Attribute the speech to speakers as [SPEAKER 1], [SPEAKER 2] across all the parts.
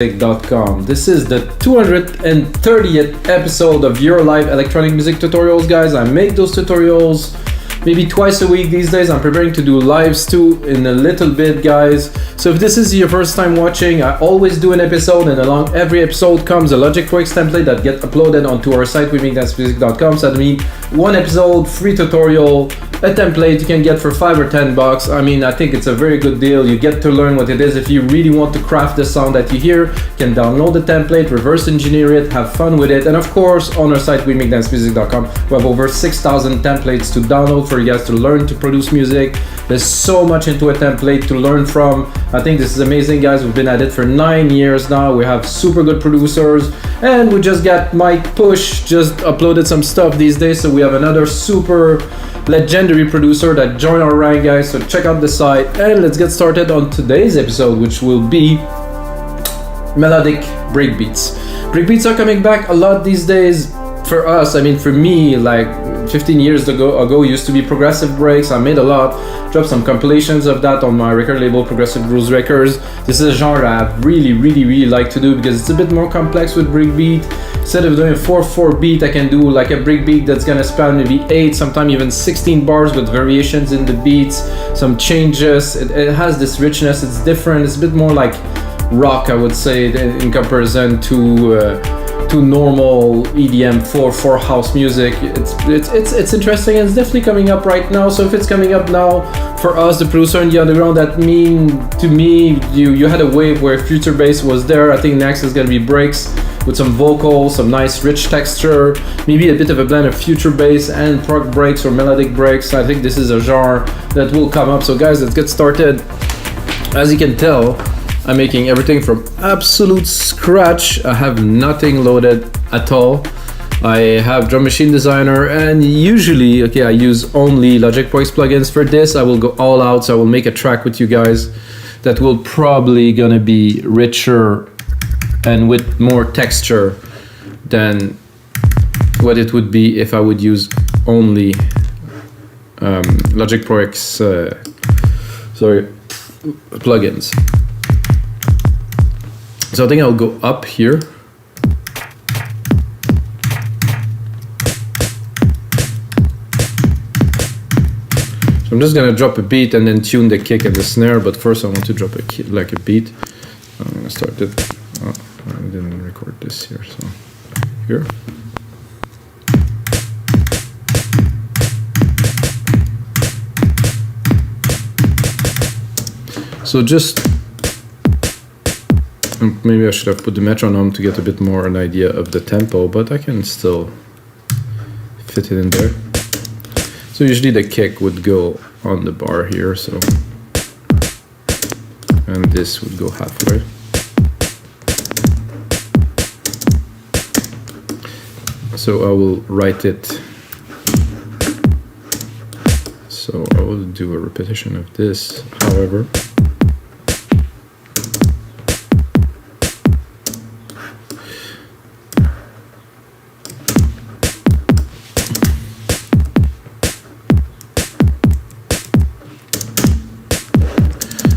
[SPEAKER 1] abletontemplates.net. This is the 230th episode of your live electronic music tutorials, guys. I make those tutorials maybe twice a week these days. I'm preparing to do lives too in a little bit, guys. So if this is your first time watching, I always do an episode, and along every episode comes a Logic Pro X template that gets uploaded onto our site, wemakedance.music.com. So that means one episode, free tutorial, a template you can get for $5 or $10. I mean, I think it's a very good deal. You get to learn what it is. If you really want to craft the sound that you hear, you can download the template, reverse engineer it, have fun with it. And of course, on our site, wemakedance.music.com, we have over 6,000 templates to download for you guys to learn to produce music. There's so much into a template to learn from. I think this is amazing, guys. We've been at it for 9 years now. We have super good producers, and we just got Mike Push just uploaded some stuff these days. So we have another super legendary producer that joined our rank, guys. So check out the site, and let's get started on today's episode, which will be melodic breakbeats. Breakbeats are coming back a lot these days for us. I mean, for me, like 15 years ago used to be progressive breaks. I made a lot, dropped some compilations of that on my record label, Progressive Grooves Records. This is a genre I really like to do because it's a bit more complex with breakbeat. Instead of doing a 4/4 beat, I can do like a breakbeat that's gonna span maybe 8, sometimes even 16 bars with variations in the beats, some changes. It has this richness. It's different. It's a bit more like rock, I would say, in comparison to normal EDM 4/4 house music. It's interesting, and it's definitely coming up right now. So if it's coming up now for us, the producer in the underground, that mean to me you had a wave where future bass was there. I think next is gonna be breaks with some vocals, some nice rich texture, maybe a bit of a blend of future bass and prog breaks or melodic breaks. I think this is a genre that will come up. So guys, let's get started. As you can tell, I'm making everything from absolute scratch. I have nothing loaded at all. I have Drum Machine Designer, and usually, I use only Logic Pro X plugins. For this, I will go all out, so I will make a track with you guys that will probably gonna be richer and with more texture than what it would be if I would use only Logic Pro X plugins. So I think I'll go up here. So I'm just gonna drop a beat and then tune the kick and the snare, but first I want to drop a beat. I'm gonna start it. Oh, I didn't record this here, so here. So just maybe I should have put the metronome to get a bit more an idea of the tempo, but I can still fit it in there. So usually the kick would go on the bar here, so, and this would go halfway. So I will write it. So I will do a repetition of this, however.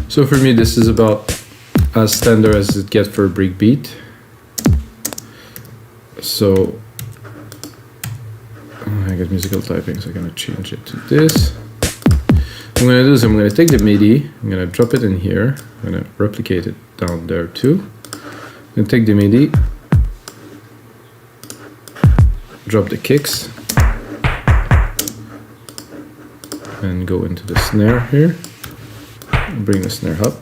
[SPEAKER 1] So for me, this is about as standard as it gets for a breakbeat. So I got musical typing, so I'm gonna change it to this. What I'm gonna do is I'm gonna take the MIDI, I'm gonna drop it in here, I'm gonna replicate it down there too. I'm gonna take the MIDI, drop the kicks, and go into the snare here. Bring the snare up.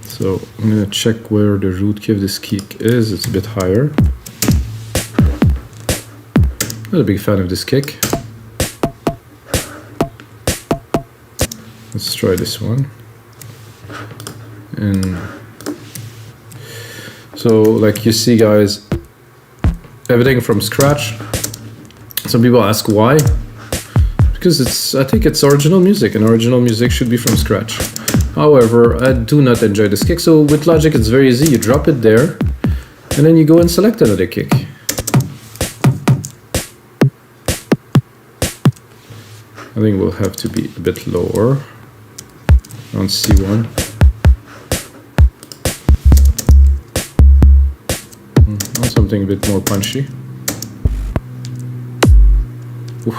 [SPEAKER 1] So I'm gonna check where the root key of this kick is. It's a bit higher. Not a big fan of this kick. Let's try this one. And so, like you see, guys, everything from scratch. Some people ask why. Because I think it's original music, and original music should be from scratch. However, I do not enjoy this kick, so with Logic it's very easy. You drop it there, and then you go and select another kick. I think we'll have to be a bit lower. on C1. On something a bit more punchy. Oof.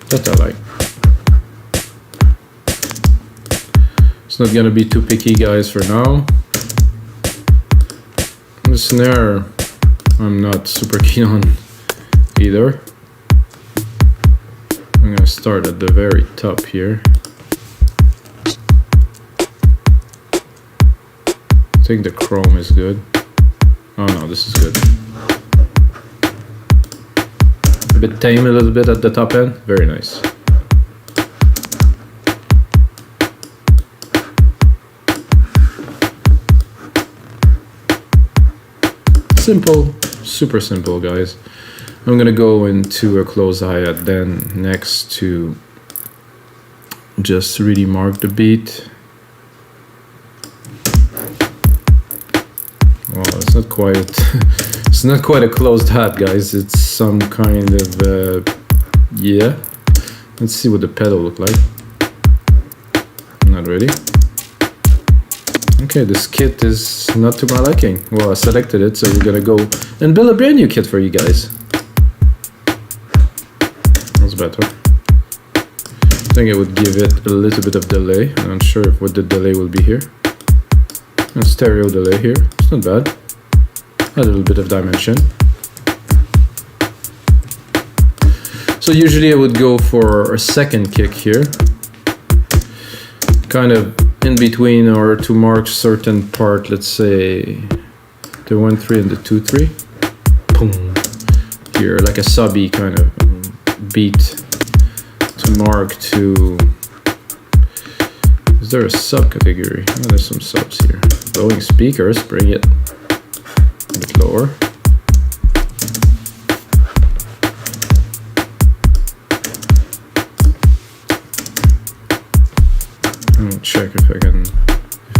[SPEAKER 1] That I like. It's not gonna be too picky, guys, for now. The snare, I'm not super keen on either. I'm gonna start at the very top here. I think the chrome is good. Oh no, this is good. A bit tame a little bit at the top end. Very nice. Simple, super simple, guys. I'm gonna go into a close hi-hat then next to just really mark the beat. Well, it's not quite it's not quite a closed hat, guys. It's some kind of yeah. Let's see what the pedal look like. Not ready. Okay, this kit is not to my liking. Well, I selected it, so we're gonna go and build a brand new kit for you guys. That's better. I think I would give it a little bit of delay. I'm not sure what the delay will be here. A stereo delay here. It's not bad. A little bit of dimension. So usually I would go for a second kick here. Kind of in between, or to mark certain part, let's say the 1-3 and the 2-3. Boom. Here, like a subby kind of beat to mark to. Is there a subcategory? Oh, there's some subs here. Blowing speakers, bring it a bit lower. Let me check if I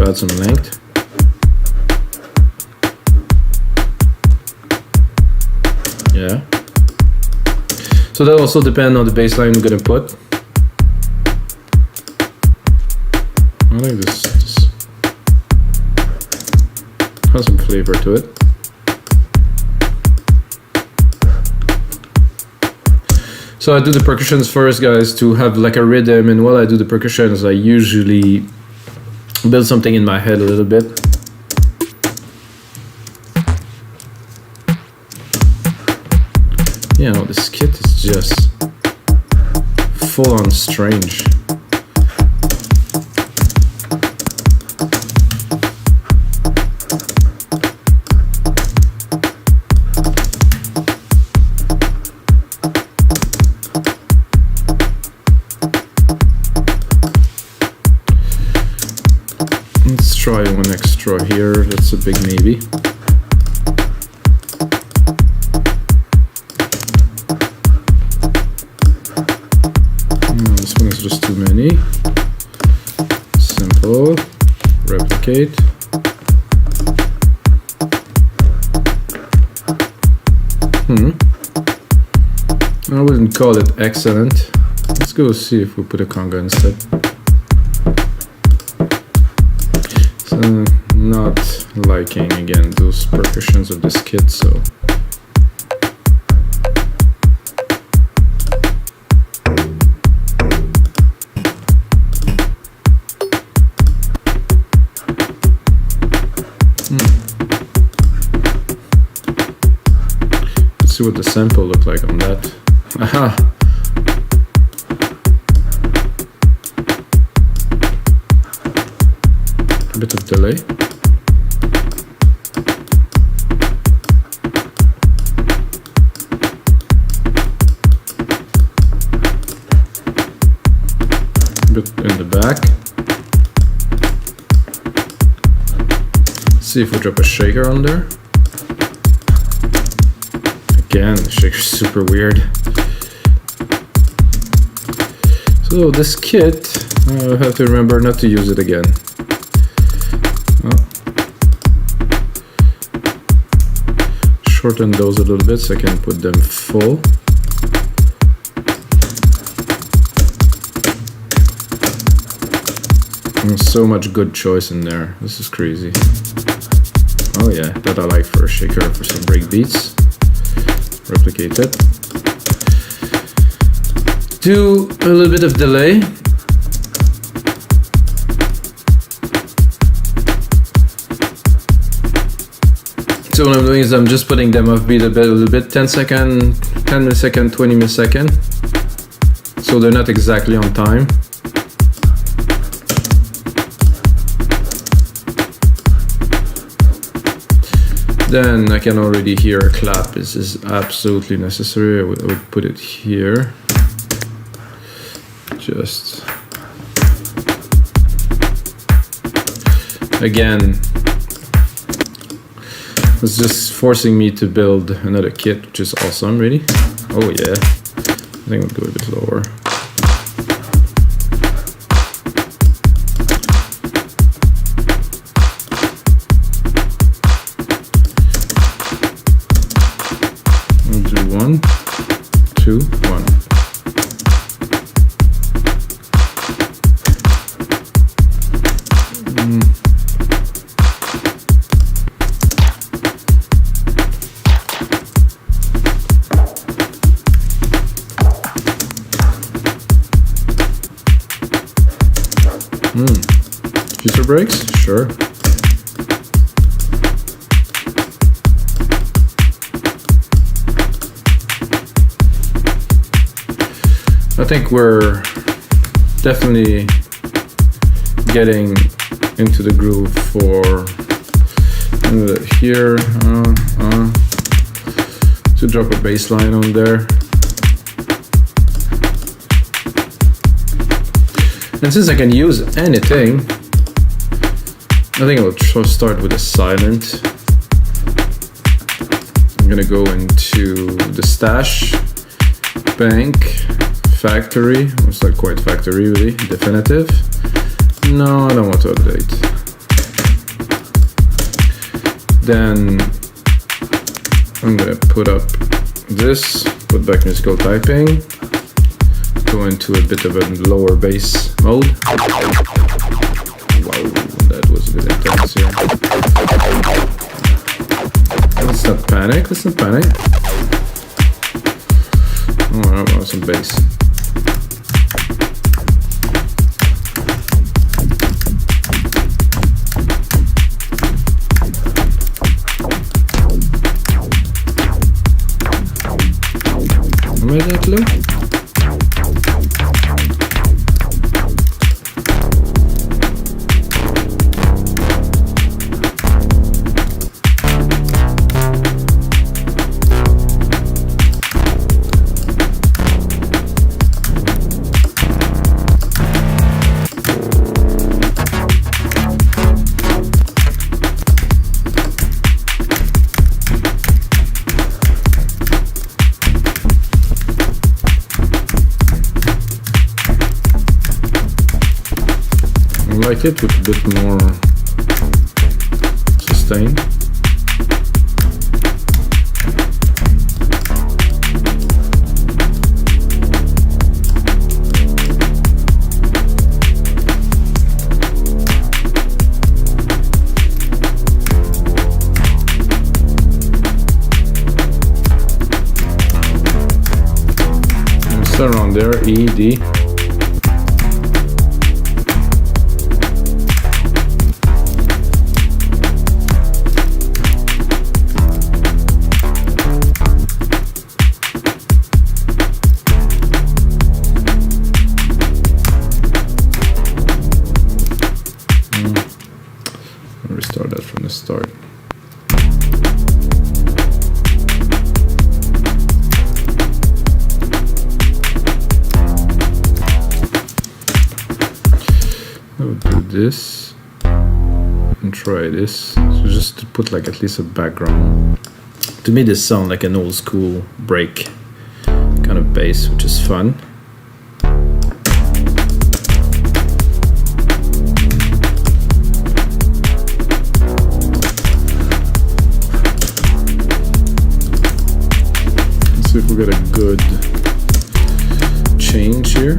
[SPEAKER 1] add some length. Yeah. So that also depends on the bassline we're gonna put. I like this has some flavor to it. So I do the percussions first, guys, to have like a rhythm, and while I do the percussions, I usually build something in my head a little bit. You know, this kit is just full on strange. Let's try one extra here. That's a big maybe. This one is just too many. Simple. Replicate. I wouldn't call it excellent. Let's go see if we put a conga instead. Not liking again those percussions of this kit, so let's see what the sample looked like on that. Aha! A bit of delay. In the back. See if we drop a shaker on there. Again, the shaker's super weird. So this kit, I have to remember not to use it again. Shorten those a little bit so I can put them full. So much good choice in there. This is crazy. Oh yeah, that I like for a shaker, for some break beats. Replicate it. Do a little bit of delay. So what I'm doing is I'm just putting them off beat a little bit, 10 second, 10 millisecond, 20 millisecond. So they're not exactly on time. Then I can already hear a clap. This is absolutely necessary. I would put it here. Just again, it's just forcing me to build another kit, which is awesome, really. Oh yeah, I think we'll go a bit lower. We'll do 1, 2, 1. Future breaks? Sure. I think we're definitely getting into the groove for here to drop a bass line on there. And since I can use anything, I think I'll start with a silent. I'm gonna go into the stash, bank, factory. It's not quite factory really, definitive. No, I don't want to update. Then I'm gonna put up this, put back musical typing, go into a bit of a lower bass mode. Wow, that was a bit intense here. Let's not panic, let's not panic. Oh, I want some bass. Am I that low? I like it with a bit more sustain. And start around there, E, D. Restart that from the start. I'll do this and try this. So just to put like at least a background. To me this sounds like an old school break kind of bass, which is fun. See if we get a good change here.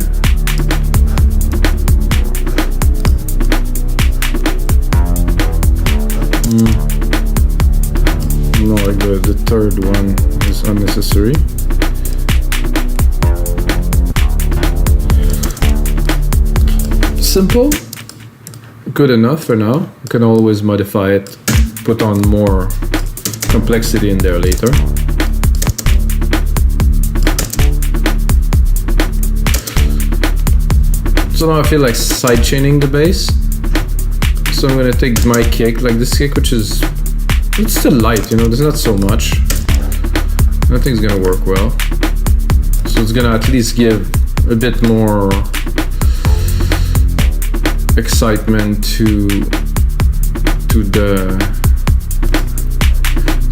[SPEAKER 1] third one is unnecessary. Simple, good enough for now. You can always modify it, put on more complexity in there later. So now I feel like sidechaining the bass. So I'm gonna take my kick, like this kick, which is, it's still light, you know, there's not so much. I think it's gonna work well. So it's gonna at least give a bit more excitement to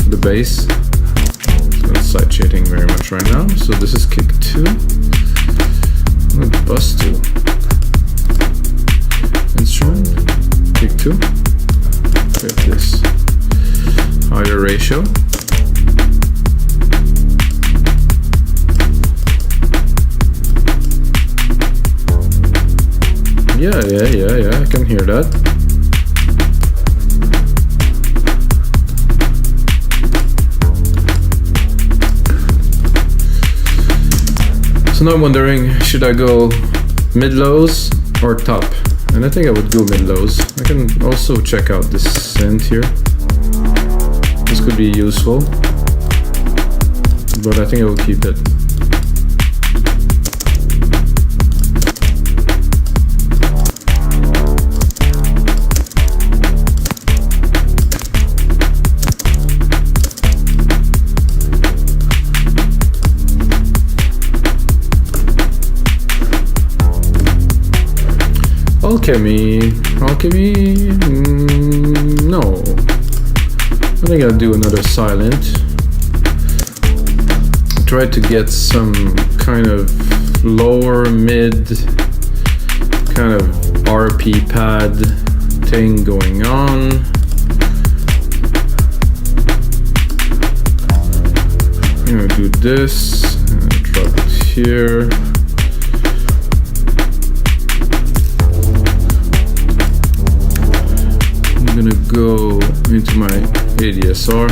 [SPEAKER 1] the bass. It's not sideshading very much right now. So this is kick 2. I'm gonna bus 2. Instrument, kick 2. Get this higher ratio. Yeah, I can hear that. So now I'm wondering, should I go mid-lows or top? And I think I would go mid-lows. I can also check out this synth here. This could be useful, but I think I will keep it. Alchemy, no. I think I'll do another silent. Try to get some kind of lower mid, kind of RP pad thing going on. I'm gonna do this, drop it here. I'm gonna go into my ADSR.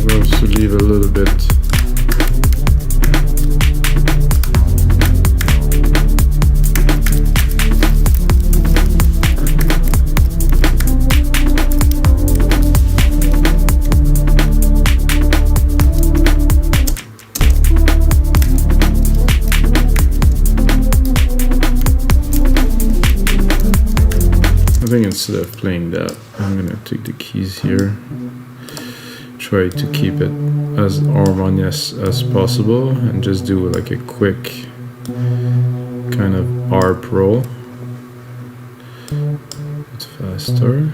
[SPEAKER 1] We'll also leave a little bit. I think instead of playing that, I'm gonna take the keys here, try to keep it as harmonious as possible, and just do like a quick kind of arp roll. It's faster.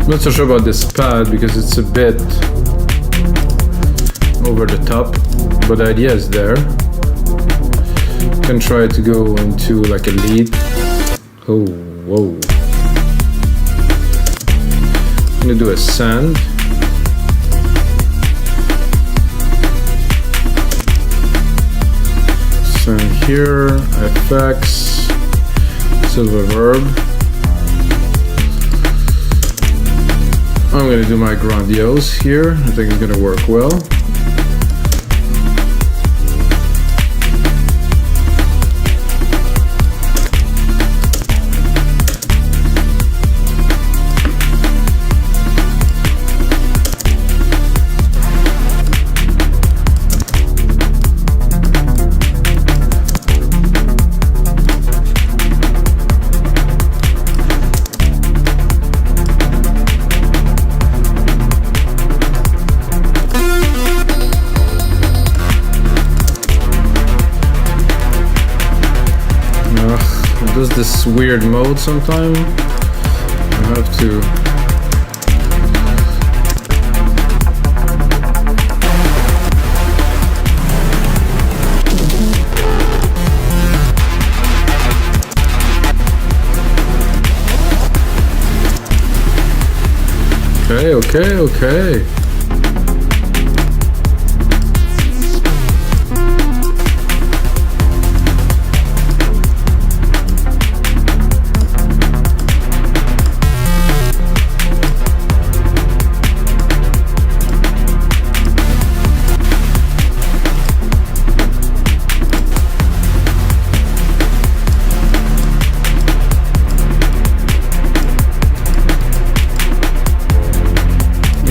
[SPEAKER 1] I'm not so sure about this pad because it's a bit over the top, but the idea is there. You can try to go into like a lead. Oh, whoa. I'm gonna do a sand. Sand here, FX, silver verb. I'm going to do my grandiose here. I think it's going to work well. does this weird mode sometime. I have to. Okay.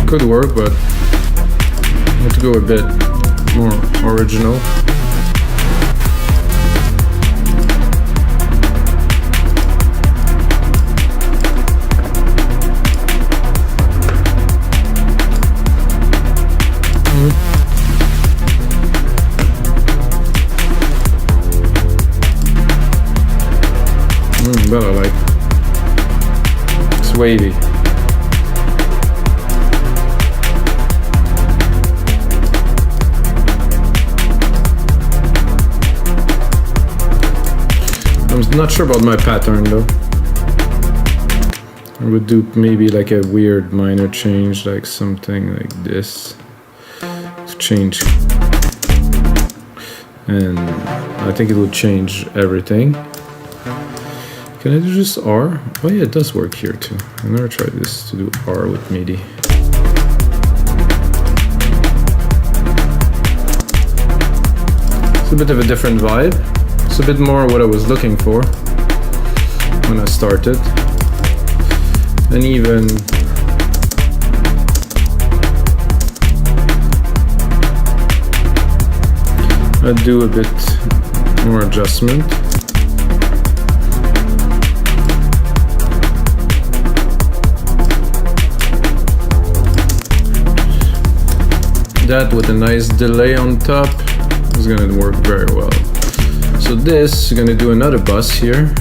[SPEAKER 1] Could work, but I have to go a bit more original. But I like it's wavy. I'm not sure about my pattern though. I would do maybe like a weird minor change, like something like this to change, and I think it would change everything. Can I do just R? Oh yeah, it does work here too. I never tried this to do R with MIDI. It's a bit of a different vibe. It's a bit more what I was looking for when I started. And even I do a bit more adjustment. That with a nice delay on top is gonna work very well. So this is gonna do another bus here.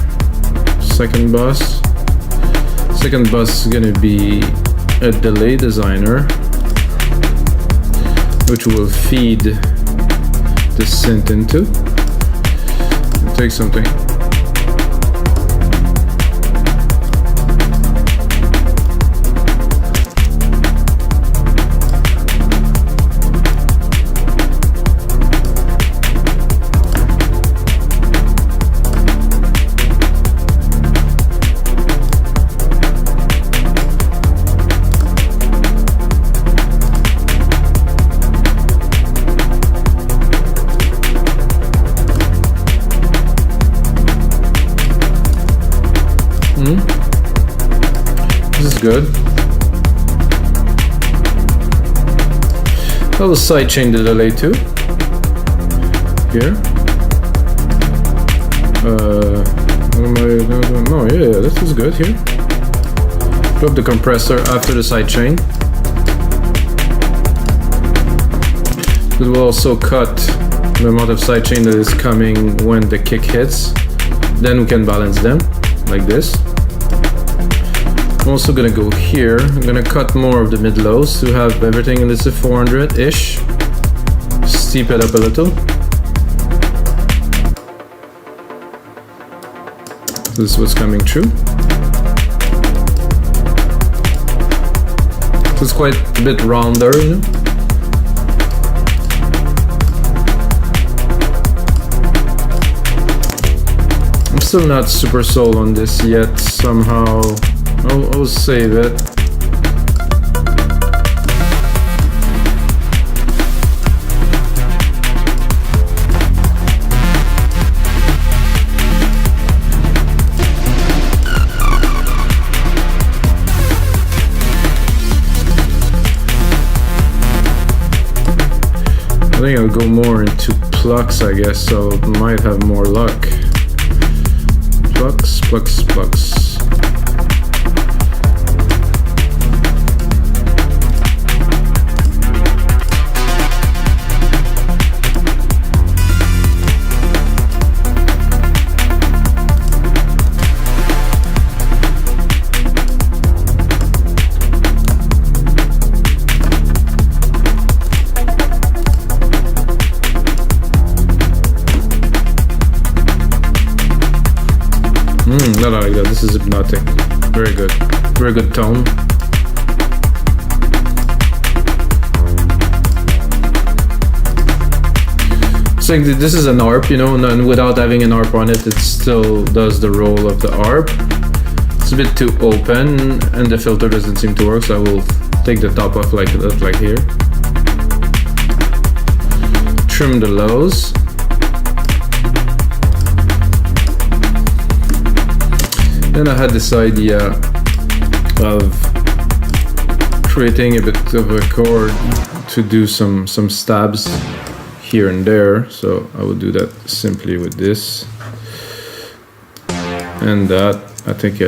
[SPEAKER 1] Second bus. Second bus is gonna be a delay designer, which will feed the synth into. Take something. This is good. I will sidechain the delay too. Here. What am I gonna do? No, yeah, this is good here. Drop the compressor after the sidechain. It will also cut the amount of sidechain that is coming when the kick hits. Then we can balance them like this. I'm also gonna go here. I'm gonna cut more of the mid-lows to have everything in this 400-ish. Steep it up a little. This is what's coming through. So it's quite a bit rounder, you know. I'm still not super sold on this yet. Somehow I'll save it. I think I'll go more into plucks, I guess, so might have more luck. Plucks, plucks, plucks. this is hypnotic. Very good tone. So this is an ARP, you know, and without having an ARP on it, it still does the role of the ARP. It's a bit too open, and the filter doesn't seem to work, so I will take the top off like that, like here. Trim the lows. Then I had this idea of creating a bit of a chord to do some stabs here and there, so I will do that simply with this and that. I think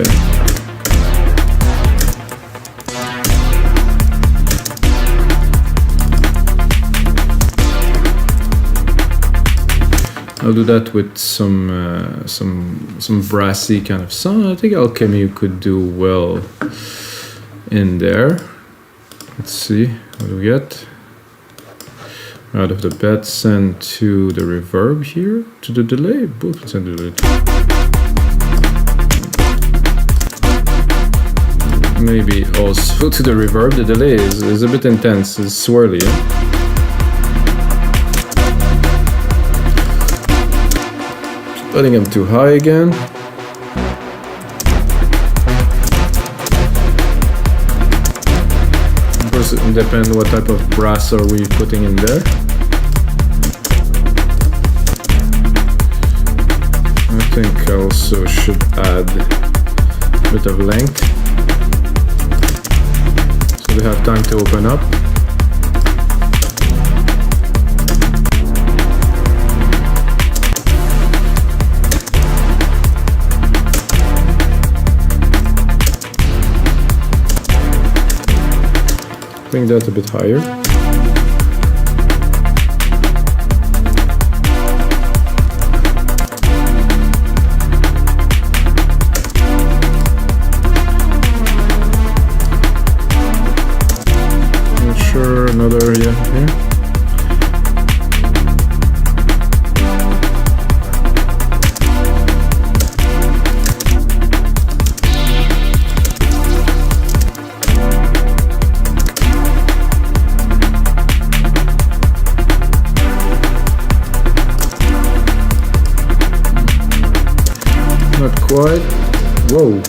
[SPEAKER 1] I'll do that with some brassy kind of sound. I think Alchemy could do well in there. Let's see what do we get. Out of the bed, send to the reverb here, to the delay. Both send to the delay. Maybe also to the reverb. The delay is a bit intense, it's swirly. Yeah? Letting them too high again. Of course, it depends what type of brass are we putting in there. I think I also should add a bit of length, so we have time to open up. Bring that a bit higher. Not sure, another, yeah, here. Not quite. Whoa.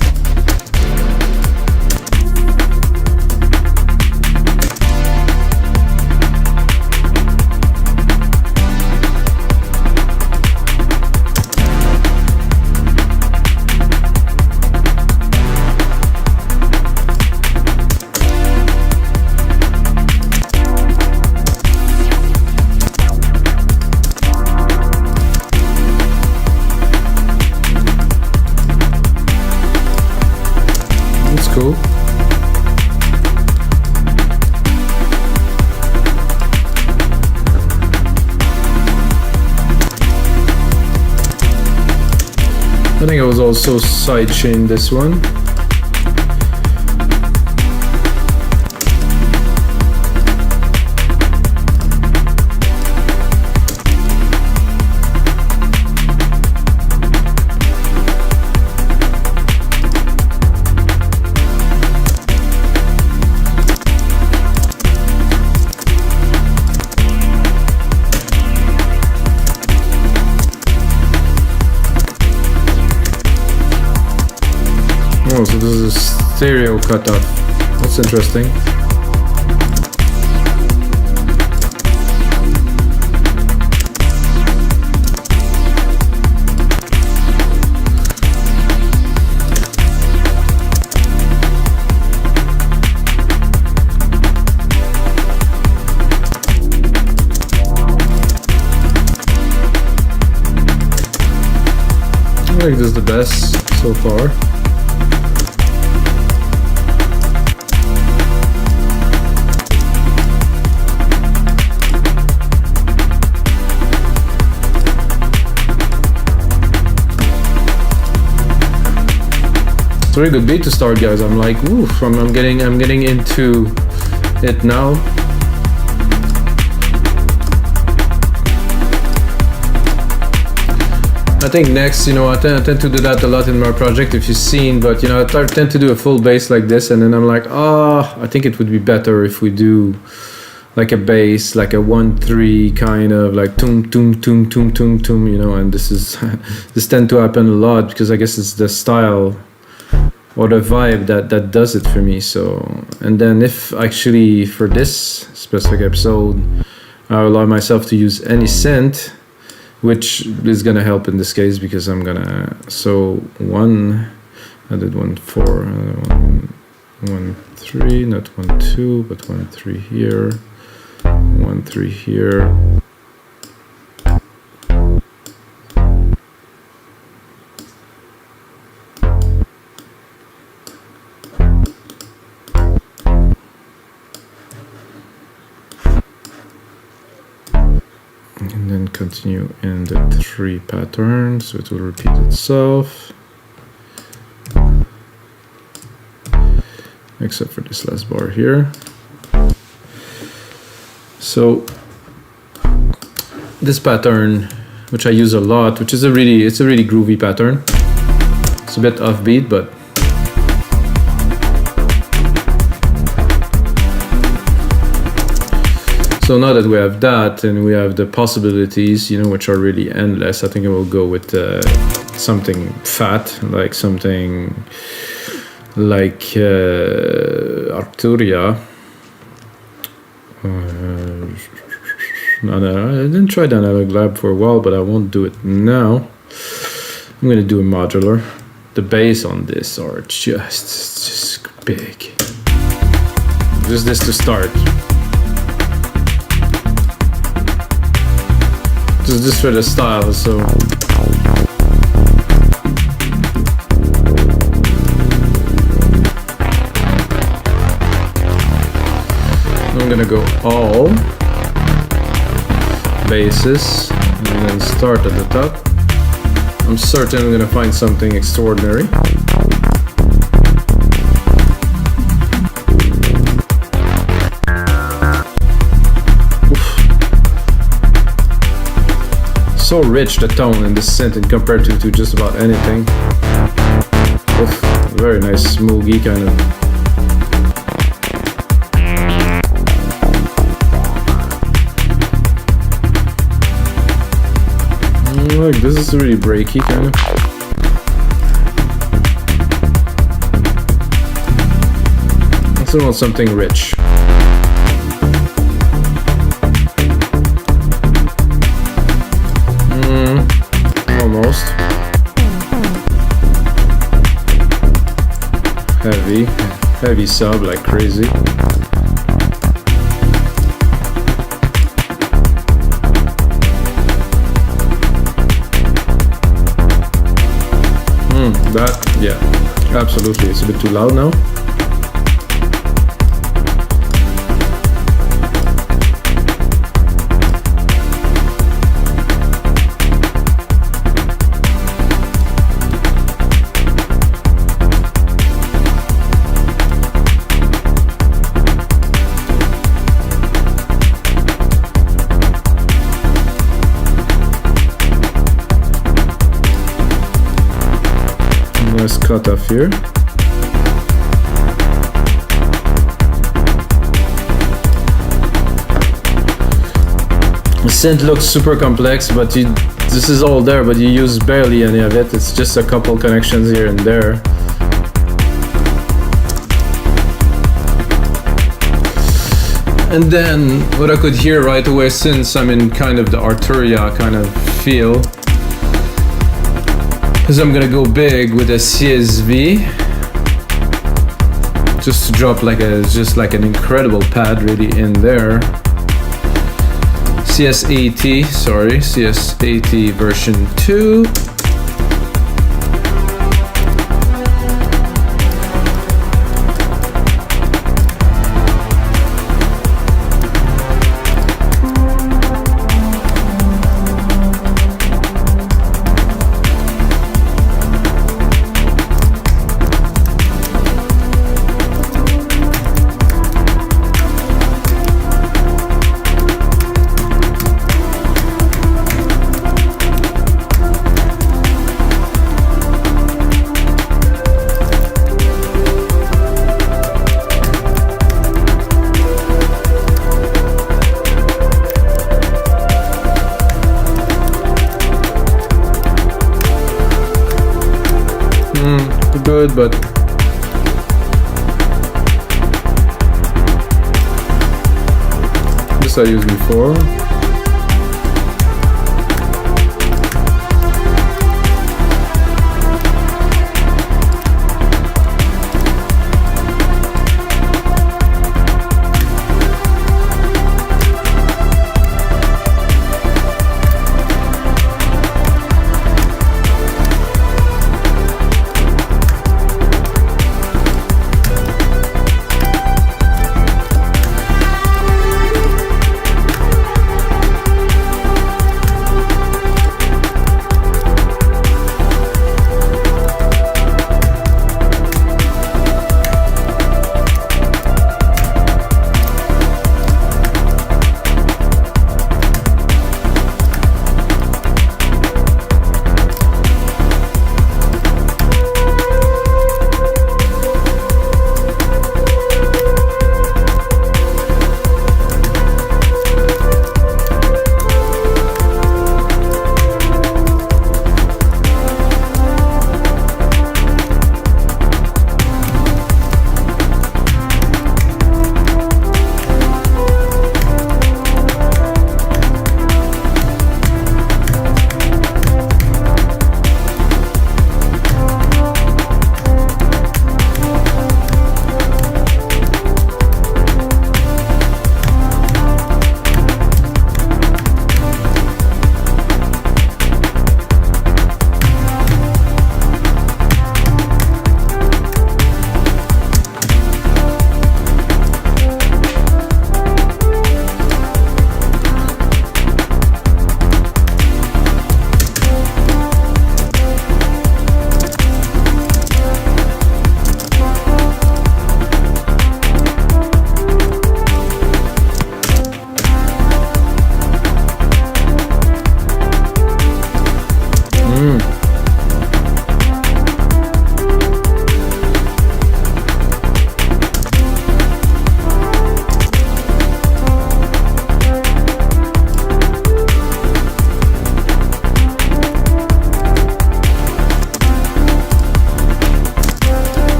[SPEAKER 1] Cool. I think I was also sidechain this one. Oh, so this is a stereo cutoff. That's interesting. I think this is the best so far. It's a very good beat to start, guys. I'm like, oof, I'm getting into it now. I think next, you know, I tend to do that a lot in my project, if you've seen, but you know, I tend to do a full bass like this, and then I'm like, I think it would be better if we do like a bass, like a 1-3 kind of like tum tum tum tum tum tum, you know, and this tend to happen a lot because I guess it's the style or the vibe that does it for me. So, and then if actually for this specific episode I allow myself to use any synth, which is gonna help in this case because I'm gonna, so I did 1-4, 1-3, not 1-2, but 1-3 here, 1-3 here. And then continue in the 3 pattern, so it will repeat itself. Except for this last bar here. So this pattern, which I use a lot, which is it's a really groovy pattern. It's a bit offbeat, but so now that we have that and we have the possibilities, you know, which are really endless, I think I will go with something fat, like something like Arturia. No, I didn't try the analog lab for a while, but I won't do it now. I'm gonna do a modular. The bass on this are just big. Just this to start. Just for the style, so I'm gonna go all basses and then start at the top. I'm certain I'm gonna find something extraordinary. So rich, the tone in this synth and compared to just about anything. Oof, very nice smoogie kind of. Look, this is really breaky kind of. I still want something rich. Almost. Heavy sub like crazy. That, yeah, absolutely. It's a bit too loud now. Nice cut off here. The synth looks super complex, but this is all there, but you use barely any of it. It's just a couple connections here and there. And then what I could hear right away, since I'm in kind of the Arturia kind of feel, is I'm gonna go big with a CSV, just to drop like just like an incredible pad really in there. CS80 version 2. good, but this I used before.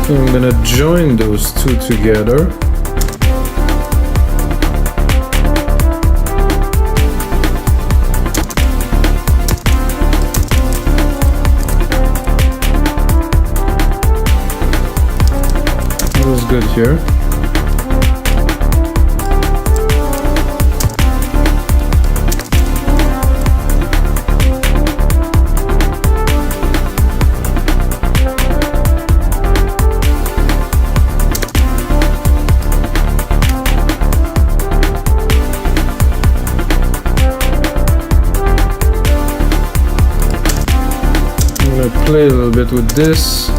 [SPEAKER 1] So I'm gonna join those two together. Feels good here. Play a little bit with this.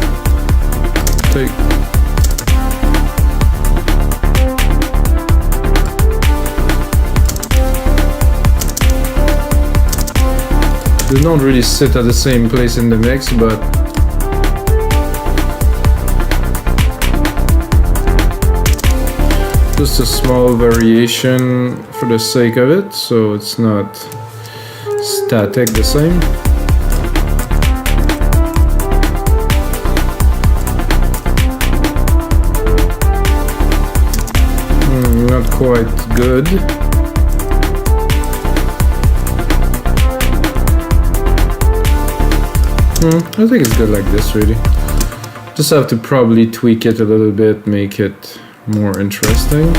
[SPEAKER 1] They don't really sit at the same place in the mix, but just a small variation for the sake of it, so it's not static the same. Not quite good. I think it's good like this, really. Just have to probably tweak it a little bit, make it more interesting.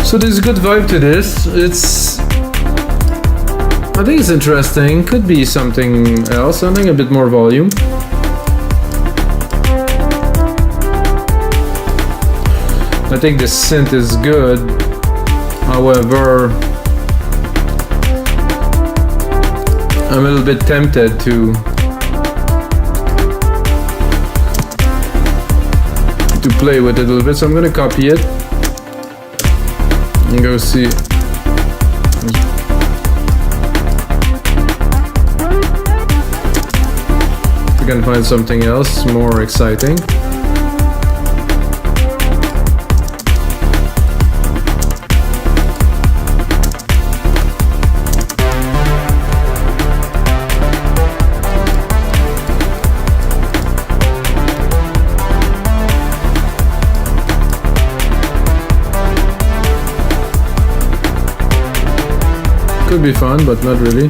[SPEAKER 1] So there's a good vibe to this. I think it's interesting. Could be something else. I think a bit more volume. I think the synth is good. However, I'm a little bit tempted to to play with it a little bit, so I'm gonna copy it and go see. We can find something else more exciting. Could be fun, but not really.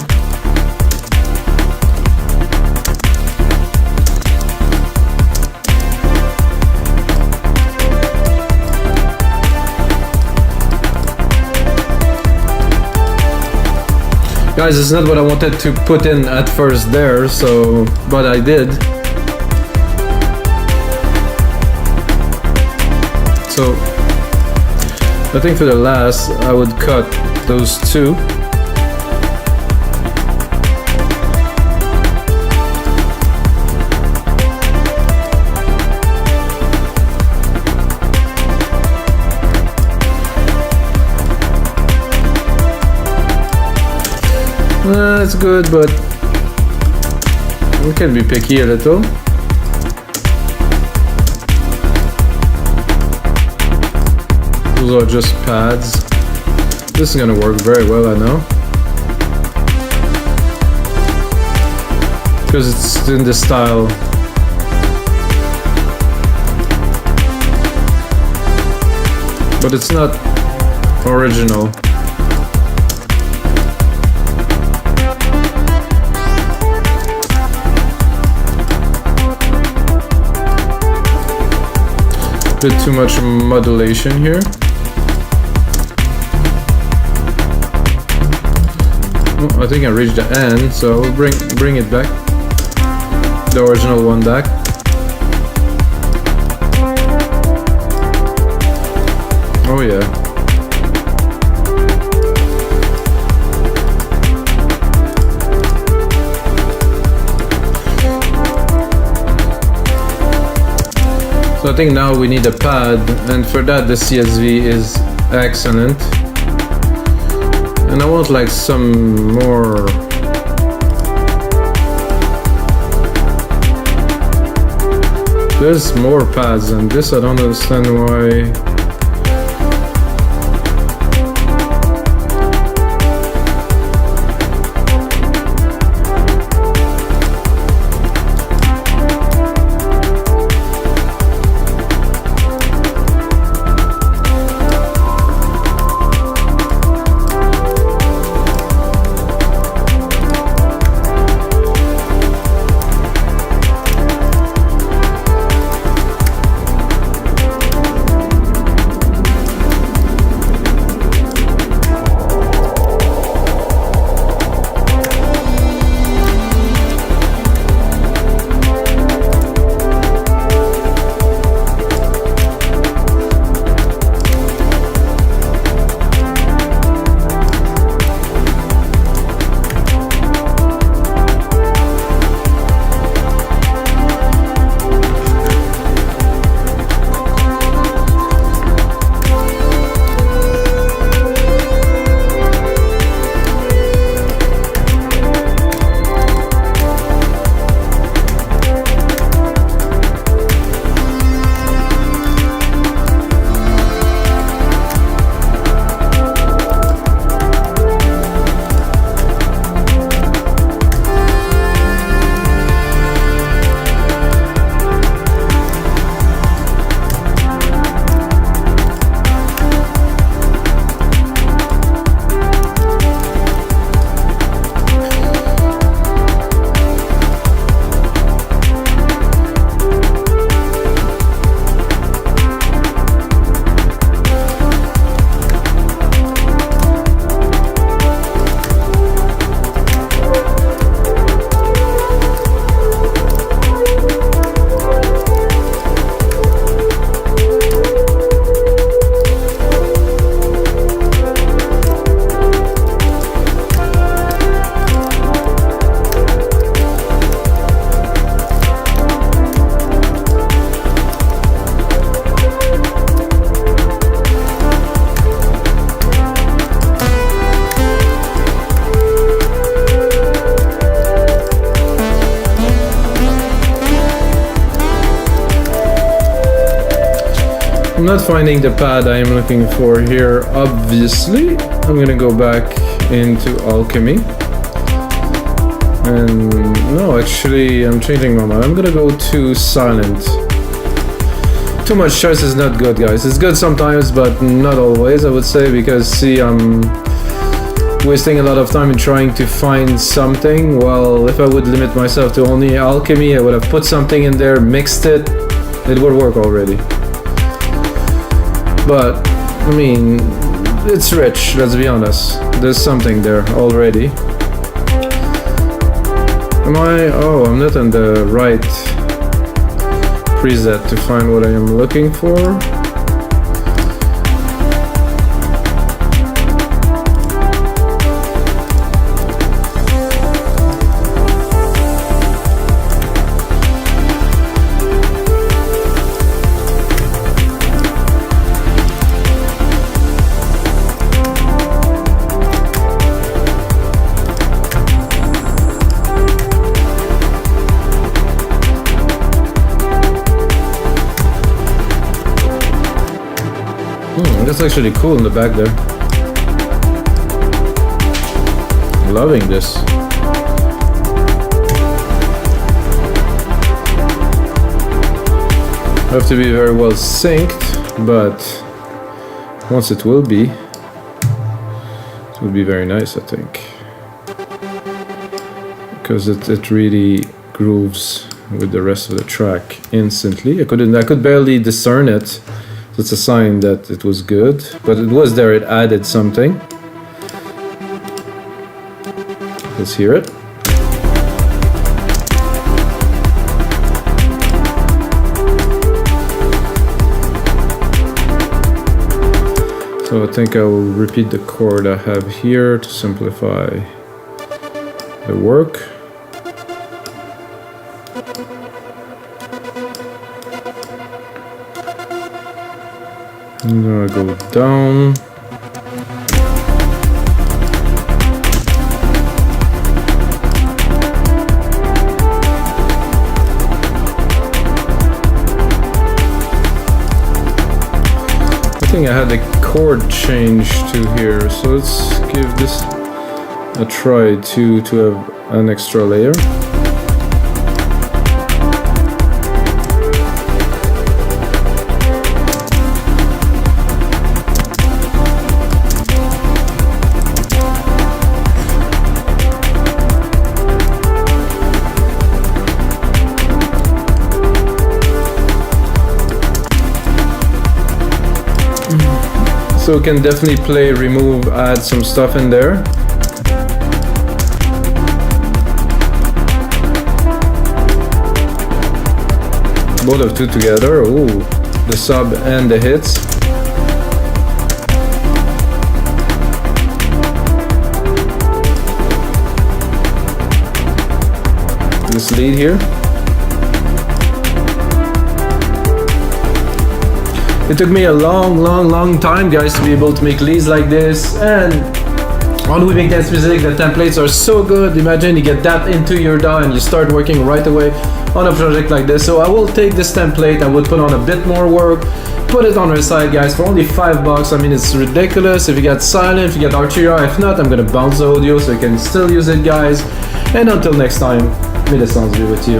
[SPEAKER 1] Guys, it's not what I wanted to put in at first there, so, but I did. So, I think for the last, I would cut those two. It's good, but we can be picky a little. Those are just pads. This is gonna work very well, I know. Because it's in the style. But it's not original. Bit too much modulation here. Oh, I think I reached the end, so we'll bring it back. The original one back. Oh yeah. So I think now we need a pad, and for that the CSV is excellent. And I want like some more. There's more pads than this, I don't understand why. I'm not finding the pad I am looking for here, obviously. I'm gonna go back into Alchemy. And no, actually, I'm changing my mind. I'm gonna go to Silent. Too much choice is not good, guys. It's good sometimes, but not always, I would say, because see, I'm wasting a lot of time in trying to find something. Well, if I would limit myself to only Alchemy, I would have put something in there, mixed it, it would work already. But, I mean, it's rich, let's be honest. There's something there already. Oh, I'm not in the right preset to find what I am looking for. That's actually cool in the back there. Loving this. Have to be very well synced, but once it will be very nice, I think, because it really grooves with the rest of the track instantly. I could barely discern it. So it's a sign that it was good, but it was there, it added something. Let's hear it. So I think I will repeat the chord I have here to simplify the work. I'm gonna go down. I think I had the chord change to here, so let's give this a try to have an extra layer. So we can definitely play, remove, add some stuff in there. Both of two together. Ooh, the sub and the hits. This lead here. It took me a long time, guys, to be able to make leads like this, and on We Make Dance Music, the templates are so good. Imagine you get that into your DAW and you start working right away on a project like this. So I will take this template, I would put on a bit more work, put it on our site, guys, for only $5. I mean, it's ridiculous. If you get Silent, if you get Arturia, if not, I'm gonna bounce the audio so you can still use it, guys. And until next time, may the sounds be with you.